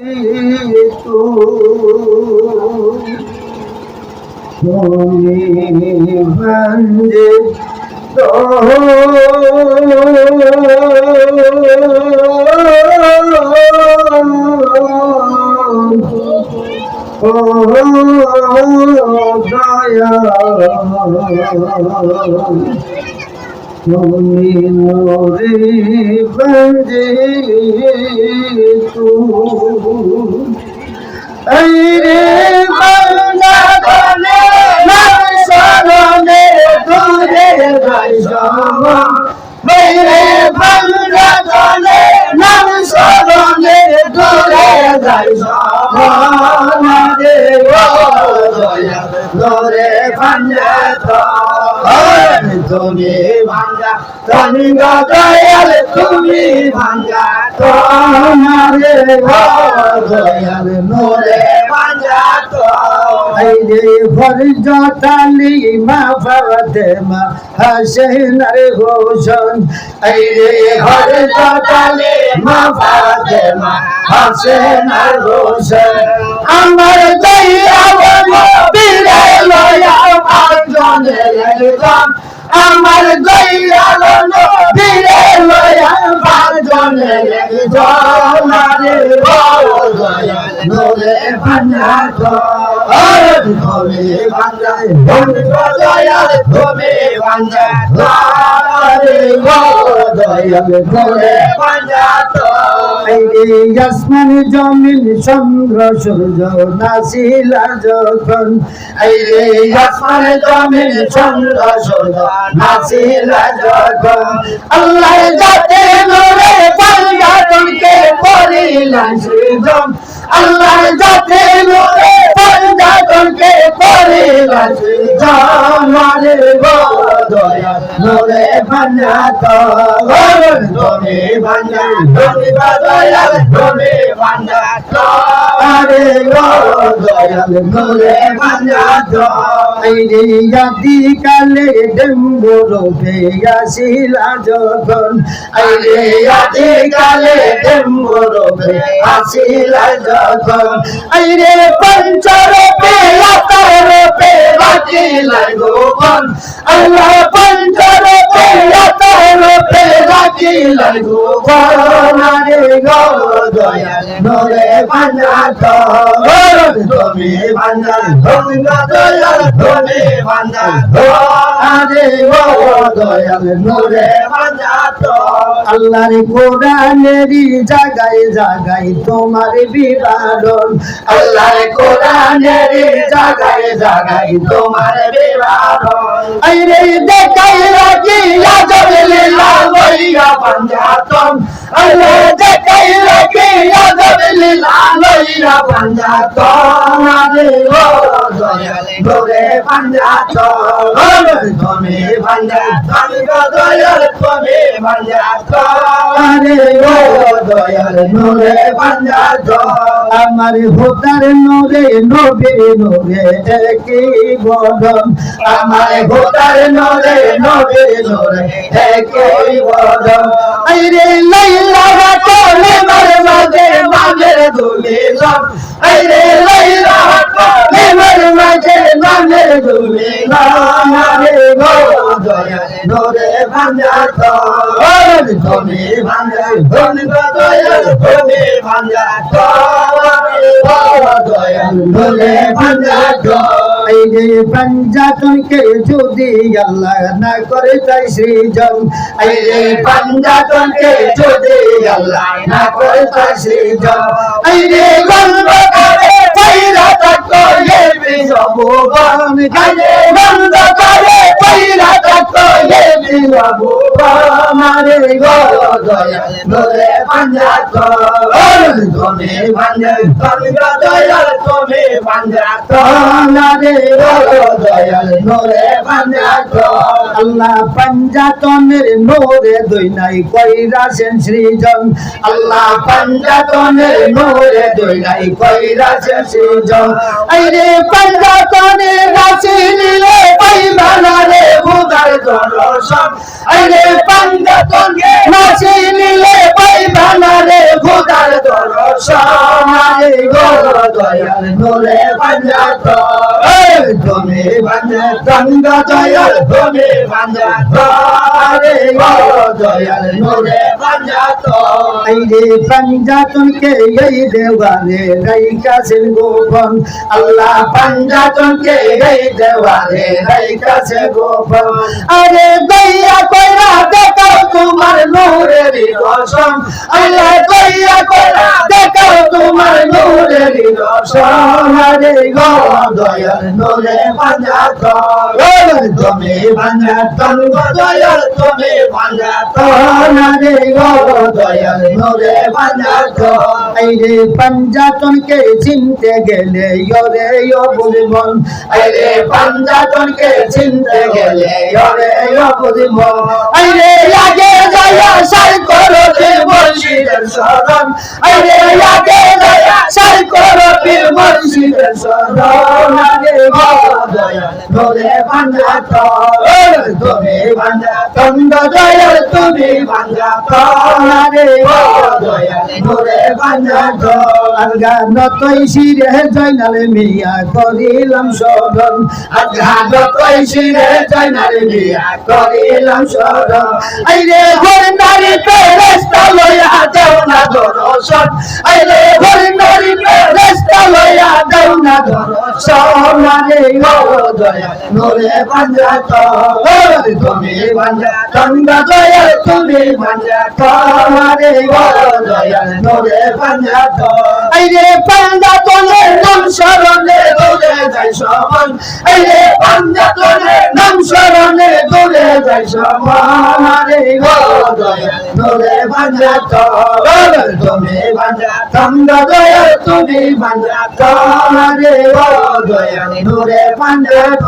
তুমি বন্দে তো তুমি নূরে বন্দে তু রে বান্দা বলে নাম শরণে দূরে যাইবা রে বান্দা বলে নাম শরণে দূরে যাইবা রে দয়া দরে ভাঞ্জা তুমি ভাঙ্গা তুমি দয়াল তুমি ভাঙ্গা তোমারে দয়াল নোরে ভাঙ্গা তো এই রে ফরজতালি মা ফাতেমা হাসেন আর হোসেন এই রে ফরজতালি মা ফাতেমা হাসেন আর হোসেন আমার দয়া বিরে লয়া পাঁচজনে একজন আমার দয়াল নবীরে লয়া পাঁচজনে একজন রে দয়াল নোরে ভাঞ্জা তুমি ভাঞ্জা দয়াল তুমি ভাঞ্জা রে দয়াল নোরে ভাঞ্জা আসমান জমিন চন্দ্র সূর্য নাচিলা যখন আসমান জমিন চন্দ্র সূর্য নাচিলা যখন আল্লাহ যাতে নূরে পাঞ্জাতনকে করিলেন সৃজন আল্লাহ যাতে নূরে পাঞ্জাতনকে করিলেন সৃজন রে দয়া নূরে পাঞ্জাতন তুমি ভাঞ্জা তুমি দয়াল তুমি ভাঞ্জা রে দয়াল নূরে পাঞ্জাতন আদি কালে ডেম্বুরূপে আসিলা যখন আদি কালে ডেম্বুরূপে আসিলা যখন পঞ্চরূপে লতারূপে রাখিলা গোপন আল্লাহ পঞ্চরূপে লতারূপে রাখিলা গোপন রে দয়াল নোরে পাঞ্জাতন তুমি ভাঞ্জা তুমি দয়াল তুমি ভাঞ্জা রে দয়াল নোরে পাঞ্জাতন আল্লাহর কোরআনেরই জায়গায় জায়গায় তোমার বিবরণ আল্লাহর কোরআনেরই জায়গায় জায়গায় তোমার বিবরণ আইরে দেখাই রাখি আজব লীলা লইয়া পাঞ্জাতন আল্লাহ দেখাই রাখি আজব লীলা লইয়া পাঞ্জাতন রে দয়াল নোরে পাঞ্জাতন তুমি ভাঞ্জা তুমি দয়াল তুমি পাঞ্জাতন রে দয়াল নোরে পাঞ্জাতন আমার হোতার নোরে নবী নোরে একই বদন আমার হোতার নোরে নবী নোরে একই বদন আইরে লাইলা কোলে মাঝে মাঝে দুলিলাম আইরে লাইলা কোলে মাঝে মাঝে দুলিলাম রে দয়াল নোরে পাঞ্জাতন তুমি ভাঞ্জা তুমি দয়াল তুমি পাঞ্জাতন দয়াল নোরে পাঞ্জাতন পাঞ্জাতনকে যদি আল্লাহ না করে তাই সৃজন পাঞ্জাতনকে যদি আল্লাহ না করে তাই সৃজন গন্ধ করে পয়রা থাকো এ বিজবুবন গন্ধ করে পয়রা থাকো এ বিজবুবন রে দয়াল নোরে পাঞ্জাতন তুমি ভাঞ্জা তুমি দয়াল তুমি পাঞ্জাতন রে দয়াল নোরে পাঞ্জাতন আল্লাহ পাঞ্জাতনের নোরে দইনাই কইরাছেন সৃজন আল্লাহ পাঞ্জাতনের নোরে দইনাই কইরাছেন সৃজন আইরে পাঞ্জাতনের রাশি নিলে পাইবা না রে খোদার দর্শন আইরে পাঞ্জাতনের রাশি নিলে পাইবা না রে খোদার দর্শন দয়াল নূরে পাঞ্জাত তুমি পাঞ্জাতন গো দয়াল তুমি পাঞ্জাত রে গো দয়াল নূরে পাঞ্জাত এই রে পাঞ্জাতন কে এই দেওয়ারে রাইকাছেন গোপন আল্লাহ পাঞ্জাতন কে এই দেওয়ারে রাইকাছে গোপন আরে দয়া কইরা দেখাও তোমার নূরের রোশন আল্লাহ দয়া কইরা দেখাও তোমার নূরের রোশন আরে গো দয়াল নূরে পাঞ্জাত তুমি পাঞ্জাতন গো দয়াল তুমি পাঞ্জাতন রে গো দয়াল নূরে পাঞ্জাত এই রে পাঞ্জাতন কে চিনতে গেলে ওরে ও বুঝমন এই রে পাঞ্জাতন কে চিনতে গেলে ওরে ও বুঝমন এই রে লাগে দয়া সাই করো পীর মুর্শিদের শরণ এই রে লাগে দয়া সাই করো পীর মুর্শিদের শরণ রে গো দয়াল নূরে পাঞ্জাত তুমি পাঞ্জাতন গো দয়াল তুমি পাঞ্জাতন রে গো দয়াল নূরে পাঞ্জাত আগান তৈ শিরে জয়নাল মিয়া করিলাম শরণ আগান তৈ শিরে জয়নাল মিয়া করিলাম শরণ এই রে ঘর নারী ফেরেশতা লইয়া দেও না দর্শন এই রে ঘর নারী ফেরেশতা লইয়া দেও না দর্শন রে গো দয়াল নূরে পাঞ্জাত তুমি পাঞ্জাতন গো দয়াল তুমি পাঞ্জাতন রে গো দয়াল নূরে পাঞ্জাত এই রে পাঞ্জাতনের নাম শরণে দৌড়ে যায় সমান এই রে পাঞ্জাতনের নাম শরণে দৌড়ে যায় সমান রে গো দয়াল নূরে পাঞ্জাত তুমি পাঞ্জাতন গো দয়াল তুমি পাঞ্জাতন রে গো দয়াল নূরে পাঞ্জাত